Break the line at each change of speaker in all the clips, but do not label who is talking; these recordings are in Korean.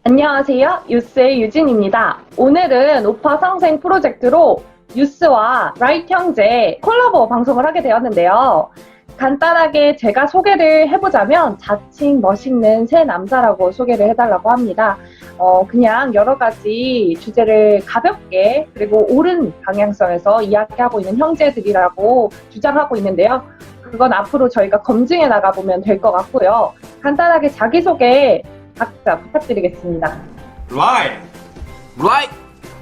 안녕하세요. 유스의 유진입니다. 오늘은 오파 상생 프로젝트로 유스와 라이트 형제 콜라보 방송을 하게 되었는데요. 간단하게 제가 소개를 해보자면 자칭 멋있는 새 남자라고 소개를 해달라고 합니다. 그냥 여러 가지 주제를 가볍게 그리고 옳은 방향성에서 이야기하고 있는 형제들이라고 주장하고 있는데요. 그건 앞으로 저희가 검증해 나가보면 될 것 같고요. 간단하게 자기소개 각자 부탁드리겠습니다.
Right.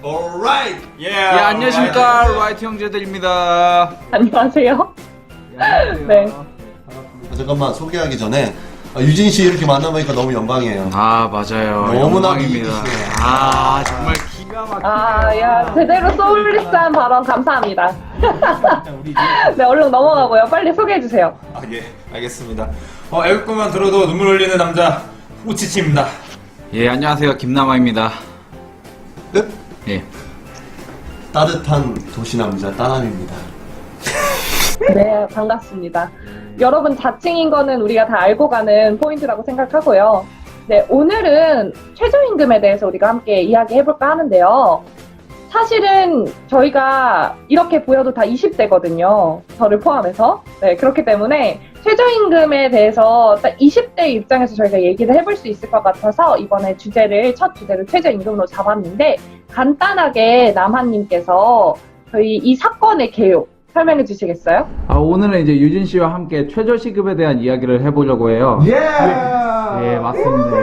Alright.
예, 안녕하십니까. 라이트 형제들입니다.
안녕하세요. 네.
잠깐만 소개하기 전에 유진 씨 이렇게 만나보니까 너무 영광이에요.
아, 맞아요.
너무나
영광입니다.
미인이시네요.
아, 정말 기가 막히게.
야, 제대로 소울리스한 발언 감사합니다. 네, 얼른 넘어가고요. 빨리 소개해주세요.
아, 예, 알겠습니다. 애국가만 들어도 눈물 흘리는 남자 우치치입니다.
예, 안녕하세요. 김남아입니다.
끝?
예.
따뜻한 도시남자 따남입니다.
네, 반갑습니다. 여러분 자칭인 거는 우리가 다 알고 가는 포인트라고 생각하고요. 네, 오늘은 최저임금에 대해서 우리가 함께 이야기해볼까 하는데요. 사실은 저희가 이렇게 보여도 다 20대거든요. 저를 포함해서. 네, 그렇기 때문에 최저임금에 대해서 딱 20대 입장에서 저희가 얘기를 해볼 수 있을 것 같아서 이번에 첫 주제를 최저임금으로 잡았는데 간단하게 남한님께서 저희 이 사건의 개요 설명해 주시겠어요?
오늘은 이제 유진 씨와 함께 최저시급에 대한 이야기를 해보려고 해요.
예!
예, 맞습니다.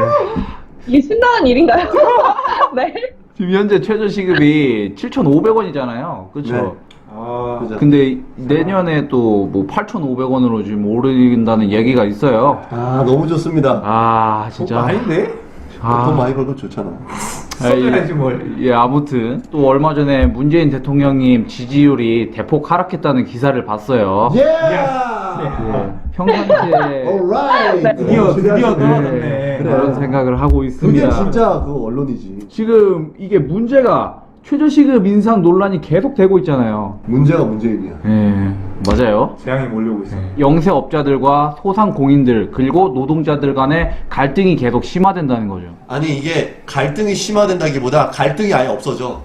이게 신나는 일인가요? 네.
지금 현재 최저시급이 7,500원이잖아요. 그쵸?
그죠?
근데 내년에 또 뭐 8,500원으로 지금 오른다는 얘기가 있어요.
아 너무 좋습니다.
아, 진짜.
아닌데?
돈 많이 벌고 좋잖아.
써줘야지 뭘.
예, 아무튼 또 얼마 전에 문재인 대통령님 지지율이 대폭 하락했다는 기사를 봤어요.
예!
예, 평상시에
alright!
드디어
네,
떨어졌네.
그런 생각을 하고 있습니다.
그게 진짜 그 언론이지.
지금 이게 문제가 최저시급 인상 논란이 계속되고 있잖아요.
문제가 문재인이야.
예, 맞아요.
재앙이 몰려오고 있어.
영세업자들과 소상공인들 그리고 노동자들 간의 갈등이 계속 심화된다는 거죠.
아니 이게 갈등이 심화된다기보다 갈등이 아예 없어져.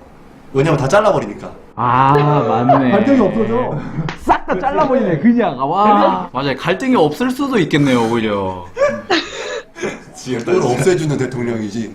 왜냐면 다 잘라버리니까.
아, 맞네.
갈등이 없어져.
싹 다 잘라버리네, 그냥. 와. 맞아요. 갈등이 없을 수도 있겠네요, 오히려.
그걸 없애주는 대통령이지.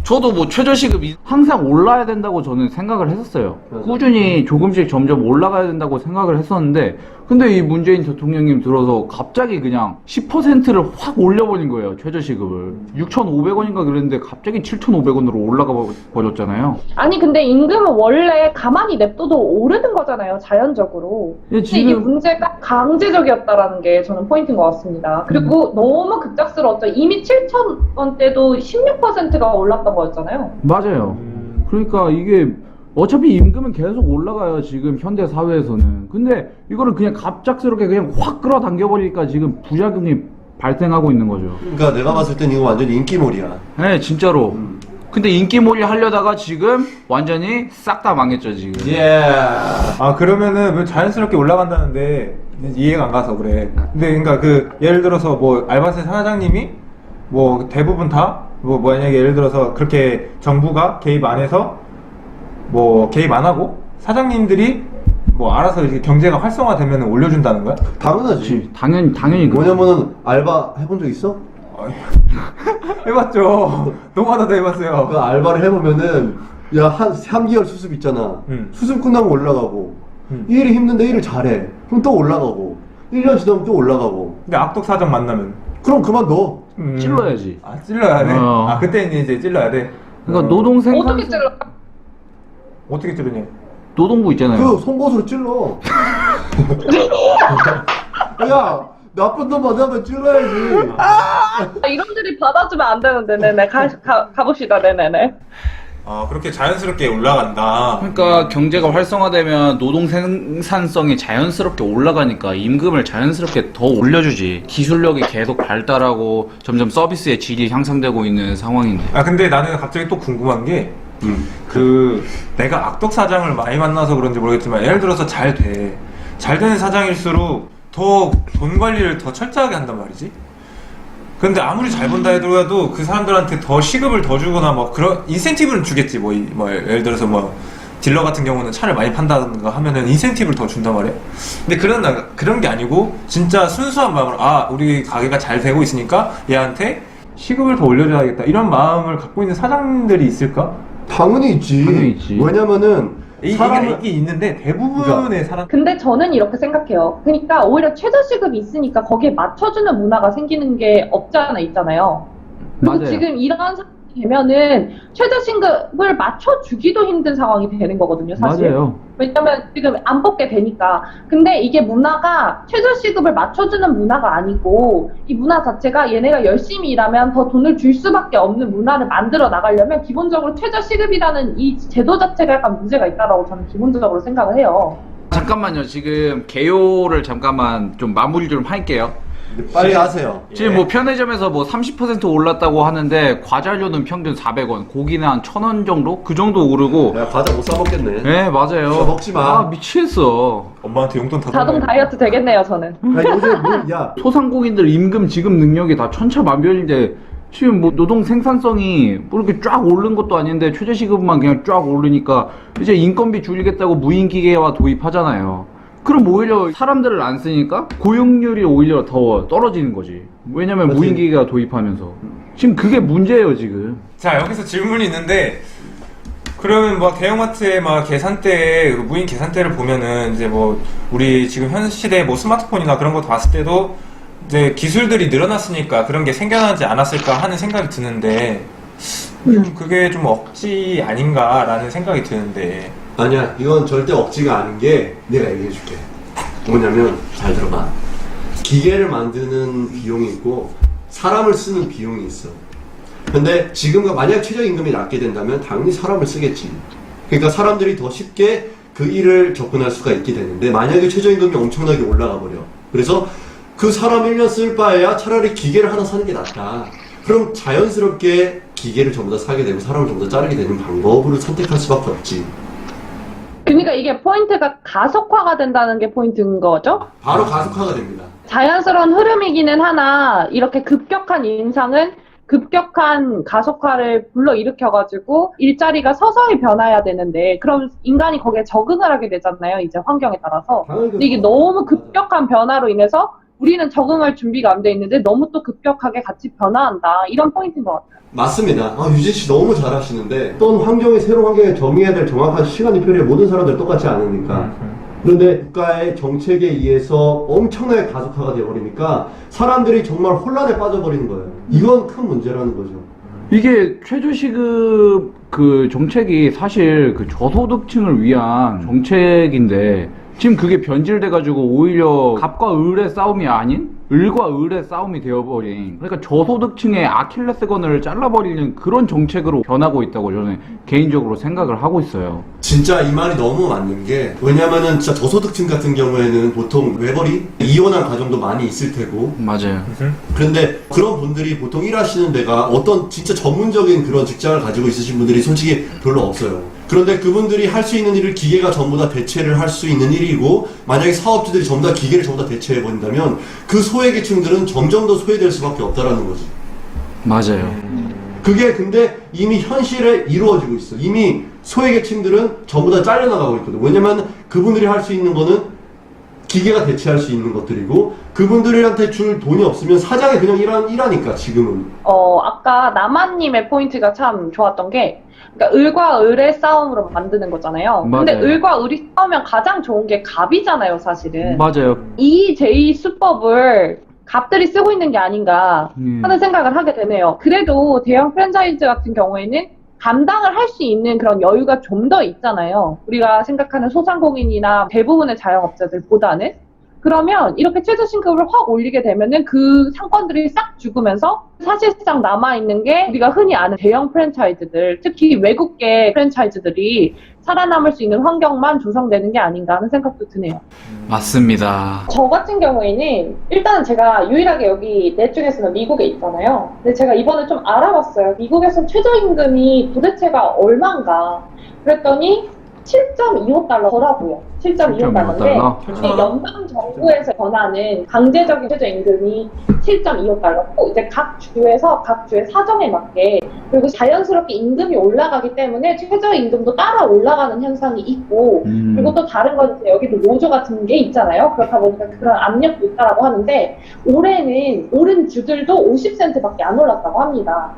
저도 뭐 최저시급이 항상 올라야 된다고 저는 생각을 했었어요.
맞아.
꾸준히 조금씩 점점 올라가야 된다고 생각을 했었는데, 근데 이 문재인 대통령님 들어서 갑자기 그냥 10%를 확 올려버린 거예요, 최저시급을. 6,500원인가 그랬는데 갑자기 7,500원으로 올라가 버렸잖아요.
아니 근데 임금은 원래 가만히 냅둬도 오르는 거잖아요. 자연적으로.
예,
근데 이게
지금
문제가 강제적이었다라는 게 저는 포인트인 것 같습니다. 그리고 너무 급작스러웠죠. 이미 7,000원대도 16%가 올랐던 거였잖아요.
맞아요. 그러니까 이게 어차피 임금은 계속 올라가요, 지금 현대 사회에서는. 근데 이거를 그냥 갑작스럽게 그냥 확 끌어당겨버리니까 지금 부작용이 발생하고 있는 거죠.
그러니까 내가 봤을 땐 이거 완전히 인기몰이야.
네, 진짜로. 근데 인기몰이 하려다가 지금 완전히 싹 다 망했죠, 지금.
예.
아, 그러면은 왜 자연스럽게 올라간다는데 이해가 안 가서 그래. 근데 그러니까 그 예를 들어서 뭐 알바세 사장님이 뭐 대부분 다 뭐 만약에 예를 들어서 그렇게 정부가 개입 안 해서 뭐 개입 안 하고 사장님들이 뭐 알아서 이렇게 경제가 활성화되면 올려준다는 거야?
당연하지.
당연히
뭐냐면은 알바 해본 적 있어?
해봤죠. 노가다도 해봤어요.
그 알바를 해보면은 야 한 3개월 수습 있잖아. 수습 끝나면 올라가고 이 일이 힘든데 일을 잘해. 그럼 또 올라가고 1년 지나면 또 올라가고
근데 악덕 사장 만나면
그럼 그만둬.
찔러야지.
아, 찔러야 돼? 아, 그때 이제 찔러야 돼?
그러니까 노동 생산
어떻게 찔러?
어떻게 찌르냐?
노동부 있잖아요.
그 송곳으로 찔러. 야 나쁜 놈 만나면 찔러야지.
이런들이 받아주면 안 되는데, 네네. 가봅시다, 네네네.
그렇게 자연스럽게 올라간다.
그러니까 경제가 활성화되면 노동 생산성이 자연스럽게 올라가니까 임금을 자연스럽게 더 올려주지. 기술력이 계속 발달하고 점점 서비스의 질이 향상되고 있는 상황인데.
아, 근데 나는 갑자기 또 궁금한 게, 내가 악덕 사장을 많이 만나서 그런지 모르겠지만, 예를 들어서 잘 되는 사장일수록 더 돈 관리를 더 철저하게 한단 말이지? 근데 아무리 잘 번다 해도 그 사람들한테 더 시급을 더 주거나 뭐 그런 인센티브는 주겠지. 뭐 예를 들어서 뭐 딜러 같은 경우는 차를 많이 판다든가 하면은 인센티브를 더 준단 말이야. 근데 그런 게 아니고 진짜 순수한 마음으로 우리 가게가 잘 되고 있으니까 얘한테 시급을 더 올려줘야겠다 이런 마음을 갖고 있는 사장들이 있을까?
당연히 있지.
당연히 있지.
왜냐면은
이게 있는데 대부분의 사람
근데 저는 이렇게 생각해요. 그러니까 오히려 최저시급이 있으니까 거기에 맞춰주는 문화가 생기는 게 없지 않아 있잖아요. 그리고
맞아요.
지금 이런 상황이 되면은 최저시급을 맞춰주기도 힘든 상황이 되는 거거든요, 사실.
맞아요.
왜냐면 지금 안 뽑게 되니까. 근데 이게 문화가 최저시급을 맞춰주는 문화가 아니고 이 문화 자체가 얘네가 열심히 일하면 더 돈을 줄 수밖에 없는 문화를 만들어 나가려면 기본적으로 최저시급이라는 이 제도 자체가 약간 문제가 있다라고 저는 기본적으로 생각을 해요.
잠깐만요. 지금 개요를 잠깐만 좀 마무리 좀 할게요.
빨리 하세요.
지금 뭐 편의점에서 뭐 30% 올랐다고 하는데 과자료는 평균 400원, 고기는 한 1,000원 정도? 그 정도 오르고.
야, 과자 못 사 먹겠네.
네, 맞아요.
진짜 먹지 마.
미치겠어.
엄마한테 용돈 더
자동
달라고.
다이어트 되겠네요, 저는.
야, 요새 야,
소상공인들 임금 지급 능력이 다 천차만별인데 지금 뭐 노동 생산성이 뭐 이렇게 쫙 오른 것도 아닌데 최저시급만 그냥 쫙 오르니까 이제 인건비 줄이겠다고 무인기계화 도입하잖아요. 그럼 오히려 사람들을 안 쓰니까 고용률이 오히려 더 떨어지는 거지. 왜냐면
그렇지.
무인기계가 도입하면서. 지금 그게 문제예요, 지금.
자, 여기서 질문이 있는데 그러면 뭐 대형마트의 막 계산대 무인 계산대를 보면은 이제 뭐 우리 지금 현 시대 뭐 스마트폰이나 그런 거 봤을 때도 이제 기술들이 늘어났으니까 그런 게 생겨나지 않았을까 하는 생각이 드는데 그게 좀 억지 아닌가라는 생각이 드는데.
아니야, 이건 절대 억지가 아닌 게 내가 얘기해 줄게. 뭐냐면 잘 들어봐. 기계를 만드는 비용이 있고 사람을 쓰는 비용이 있어. 근데 지금과 만약 최저임금이 낮게 된다면 당연히 사람을 쓰겠지. 그러니까 사람들이 더 쉽게 그 일을 접근할 수가 있게 되는데 만약에 최저임금이 엄청나게 올라가 버려. 그래서 그 사람 1년 쓸 바에야 차라리 기계를 하나 사는 게 낫다. 그럼 자연스럽게 기계를 전부 다 사게 되고 사람을 전부 다 자르게 되는 방법으로 선택할 수밖에 없지.
그러니까 이게 포인트가 가속화가 된다는 게 포인트인 거죠?
바로 가속화가 됩니다.
자연스러운 흐름이기는 하나 이렇게 급격한 인상은 급격한 가속화를 불러일으켜가지고 일자리가 서서히 변화해야 되는데 그럼 인간이 거기에 적응을 하게 되잖아요. 이제 환경에 따라서. 근데 이게 너무 급격한 변화로 인해서 우리는 적응할 준비가 안 돼 있는데 너무 또 급격하게 같이 변화한다. 이런 포인트인 것 같아요.
맞습니다. 유진 씨 너무 잘하시는데 어떤 환경이 새로운 환경에 정의해야 될 정확한 시간이 필요해. 모든 사람들 똑같지 않으니까. 그런데 국가의 정책에 의해서 엄청나게 가속화가 되어버리니까 사람들이 정말 혼란에 빠져버리는 거예요. 이건 큰 문제라는 거죠.
이게 최저시급 그 정책이 사실 그 저소득층을 위한 정책인데 지금 그게 변질돼가지고 오히려 갑과 을의 싸움이 아닌 을과 을의 싸움이 되어버린, 그러니까 저소득층의 아킬레스건을 잘라버리는 그런 정책으로 변하고 있다고 저는 개인적으로 생각을 하고 있어요.
진짜 이 말이 너무 맞는 게 왜냐면은 진짜 저소득층 같은 경우에는 보통 외벌이 이혼한 가정도 많이 있을 테고
맞아요.
그런데 그런 분들이 보통 일하시는 데가 어떤 진짜 전문적인 그런 직장을 가지고 있으신 분들이 솔직히 별로 없어요. 그런데 그분들이 할 수 있는 일을 기계가 전부 다 대체를 할 수 있는 일이고 만약에 사업주들이 전부 다 기계를 전부 다 대체해버린다면 그 소외계층들은 점점 더 소외될 수밖에 없다라는 거지.
맞아요.
그게 근데 이미 현실에 이루어지고 있어. 이미 소외계층들은 전부 다 잘려나가고 있거든. 왜냐면 그분들이 할 수 있는 거는 기계가 대체할 수 있는 것들이고 그분들한테 줄 돈이 없으면 사장이 그냥 일하니까 지금은.
아까 나만님의 포인트가 참 좋았던 게 그러니까 을과 을의 싸움으로 만드는 거잖아요. 근데
맞아요.
을과 을이 싸우면 가장 좋은 게 갑이잖아요, 사실은.
맞아요.
이 제2 수법을 갑들이 쓰고 있는 게 아닌가 하는 생각을 하게 되네요. 그래도 대형 프랜차이즈 같은 경우에는 감당을 할 수 있는 그런 여유가 좀 더 있잖아요. 우리가 생각하는 소상공인이나 대부분의 자영업자들보다는. 그러면 이렇게 최저신급을 확 올리게 되면은 그 상권들이 싹 죽으면서 사실상 남아있는 게 우리가 흔히 아는 대형 프랜차이즈들, 특히 외국계 프랜차이즈들이 살아남을 수 있는 환경만 조성되는 게 아닌가 하는 생각도 드네요.
맞습니다.
저 같은 경우에는 일단 제가 유일하게 여기 내 중에서는 미국에 있잖아요. 근데 제가 이번에 좀 알아봤어요. 미국에선 최저임금이 도대체가 얼마인가. 그랬더니 7.25달러더라고요. 7.25달러인데
7.25달러?
이 연방 정부에서 권하는 강제적인 최저임금이 7.25달러고 이제 각 주의 사정에 맞게 그리고 자연스럽게 임금이 올라가기 때문에 최저임금도 따라 올라가는 현상이 있고 그리고 또 다른 건 이제 여기도 노조 같은 게 있잖아요. 그렇다 보니까 그런 압력도 있다라고 하는데 올해는 오른 주들도 50센트밖에 안 올랐다고 합니다.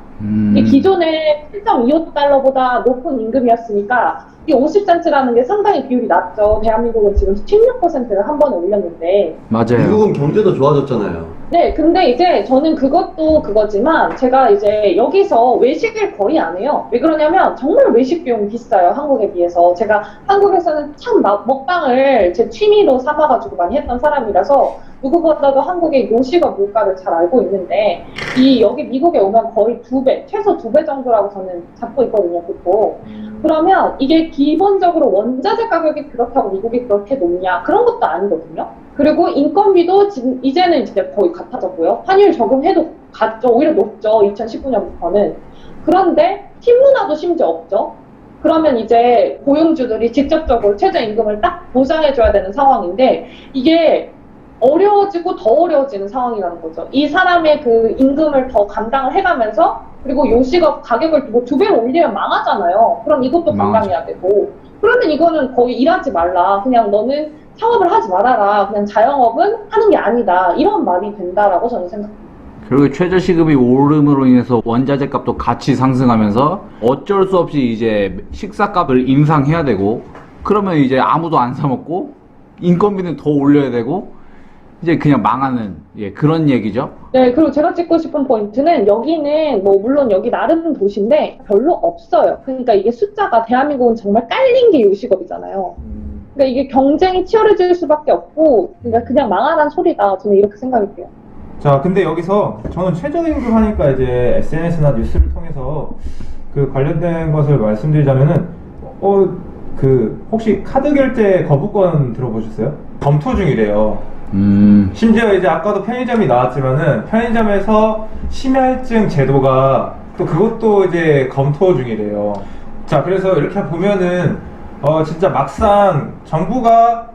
이게 기존에 7.25달러보다 높은 임금이었으니까 이 50센트라는 게 상당히 비율이 낮죠. 대한민국은 지금 16%를 한 번에 올렸는데
맞아요.
미국은 경제도 좋아졌잖아요.
네, 근데 이제 저는 그것도 그거지만 제가 이제 여기서 외식을 거의 안 해요. 왜 그러냐면 정말 외식 비용이 비싸요. 한국에 비해서. 제가 한국에서는 참 먹방을 제 취미로 삼아가지고 많이 했던 사람이라서 누구보다도 한국의 요식업 물가를 잘 알고 있는데 여기 미국에 오면 거의 2배, 최소 2배 정도라고 저는 잡고 있거든요. 보통. 그러면 이게 기본적으로 원자재 가격이 그렇다고 미국이 그렇게 높냐? 그런 것도 아니거든요. 그리고 인건비도 지금 이제는 이제 거의 같아졌고요. 환율 적용해도 같죠. 오히려 높죠. 2019년부터는. 그런데 팀 문화도 심지어 없죠. 그러면 이제 고용주들이 직접적으로 최저임금을 딱 보장해줘야 되는 상황인데 이게 어려워지고 더 어려워지는 상황이라는 거죠. 이 사람의 그 임금을 더 감당을 해가면서 그리고 요식업 가격을 뭐 2배로 올리면 망하잖아요. 그럼 이것도 감당해야 되고 그러면 이거는 거의 일하지 말라. 그냥 너는 창업을 하지 말아라. 그냥 자영업은 하는 게 아니다. 이런 말이 된다라고 저는 생각합니다.
그리고 최저시급이 오름으로 인해서 원자재 값도 같이 상승하면서 어쩔 수 없이 이제 식사값을 인상해야 되고 그러면 이제 아무도 안 사 먹고 인건비는 더 올려야 되고 이제 그냥 망하는 그런 얘기죠.
네, 그리고 제가 찍고 싶은 포인트는 여기는 뭐 물론 여기 나름 도시인데 별로 없어요. 그러니까 이게 숫자가 대한민국은 정말 깔린 게 요식업이잖아요. 그러니까 이게 경쟁이 치열해질 수밖에 없고 그냥 망하란 소리다. 저는 이렇게 생각이 돼요.
자, 근데 여기서 저는 최저임금 하니까 이제 SNS나 뉴스를 통해서 그 관련된 것을 말씀드리자면은 혹시 카드 결제 거부권 들어보셨어요? 검토 중이래요. 심지어 이제 아까도 편의점이 나왔지만은 편의점에서 심야할증 제도가 또 그것도 이제 검토 중이래요. 자, 그래서 이렇게 보면은 진짜 막상 정부가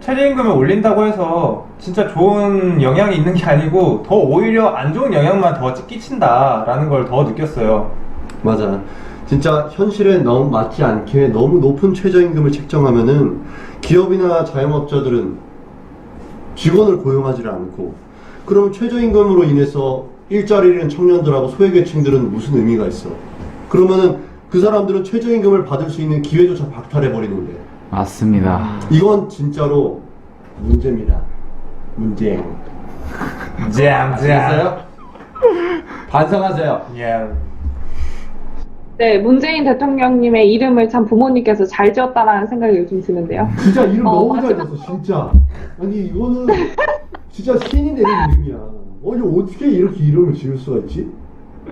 최저임금을 올린다고 해서 진짜 좋은 영향이 있는 게 아니고 더 오히려 안 좋은 영향만 더 끼친다라는 걸 더 느꼈어요.
맞아. 진짜 현실에 너무 맞지 않게 너무 높은 최저임금을 책정하면은 기업이나 자영업자들은 직원을 고용하지 않고 그러면 최저임금으로 인해서 일자리를 잃은 청년들하고 소외계층들은 무슨 의미가 있어? 그러면은 그 사람들은 최저임금을 받을 수 있는 기회조차 박탈해버리는데
맞습니다.
이건 진짜로 문제입니다. 문제. 아시겠어요? 반성하세요.
네, 문재인 대통령님의 이름을 참 부모님께서 잘 지었다라는 생각이 요즘 드는데요.
진짜 이름 너무 잘
맞아.
졌어, 진짜. 아니 이거는 진짜 신이 내린 이름이야. 아니 어떻게 이렇게 이름을 지을 수가 있지?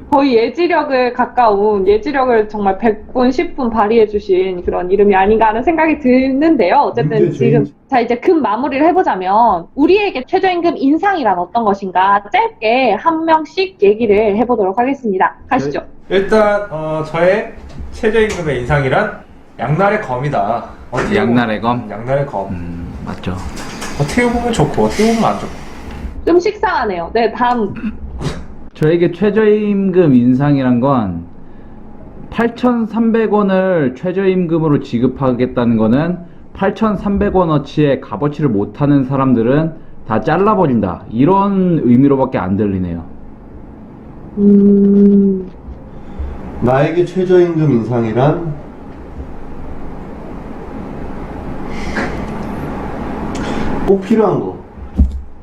거의 예지력을 가까운 예지력을 정말 100분, 10분 발휘해주신 그런 이름이 아닌가 하는 생각이 드는데요. 어쨌든
문제
지금
제일-
자 이제 금 마무리를 해보자면 우리에게 최저임금 인상이란 어떤 것인가 짧게 한 명씩 얘기를 해보도록 하겠습니다. 가시죠.
일단 저의 최저임금의 인상이란 양날의 검이다. 어떻게
양날의 검?
양날의 검.
맞죠.
어떻게 보면 좋고 어떻게 보면 안 좋고.
좀 식상하네요. 네, 다음.
저에게 최저임금 인상이란 건 8,300원을 최저임금으로 지급하겠다는 거는 8,300원어치의 값어치를 못하는 사람들은 다 잘라버린다. 이런 의미로밖에 안 들리네요.
나에게 최저임금 인상이란 꼭 필요한 거.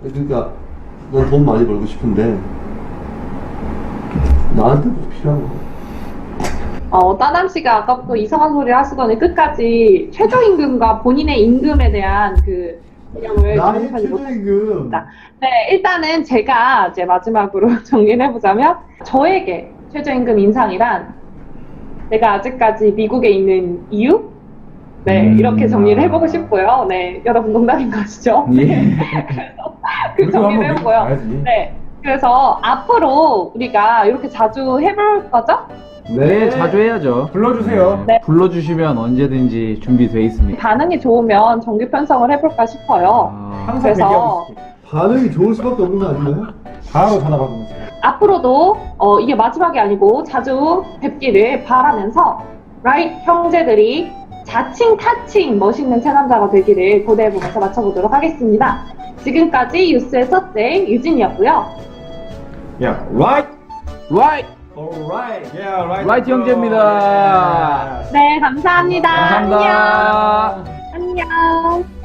그러니까 난 돈 많이 벌고 싶은데 나한테 꼭 필요한 거.
따남 씨가 아까부터 이상한 소리를 하시더니 끝까지 최저임금과 본인의 임금에 대한 그 개념을
나의
정립하지
최저임금.
못했습니다. 네, 일단은 제가 이제 마지막으로 정리를 해보자면 저에게 최저임금 인상이란 내가 아직까지 미국에 있는 이유? 네, 이렇게 정리를 해보고 싶고요. 네, 여러분 농담인 것이죠?
예.
그 정리를 해보고요.
가야지.
네, 그래서 앞으로 우리가 이렇게 자주 해볼 거죠?
네, 자주 해야죠.
불러주세요.
네.
불러주시면 언제든지 준비되어 있습니다.
반응이 좋으면 정규 편성을 해볼까 싶어요.
항상
그래서
대기하고 있을게요.
반응이 좋을 수밖에 없는 거 아닌가요?
바로 전화 받으면서요.
앞으로도 이게 마지막이 아니고 자주 뵙기를 바라면서 라이트 형제들이 자칭 타칭 멋있는 채남자가 되기를 고대해보면서 마쳐보도록 하겠습니다. 지금까지 유스의 첫째 유진이었고요.
야, right,
라이트!
alright, yeah, right.
라이트 형제입니다.
네, 감사합니다.
감사합니다.
안녕. 안녕.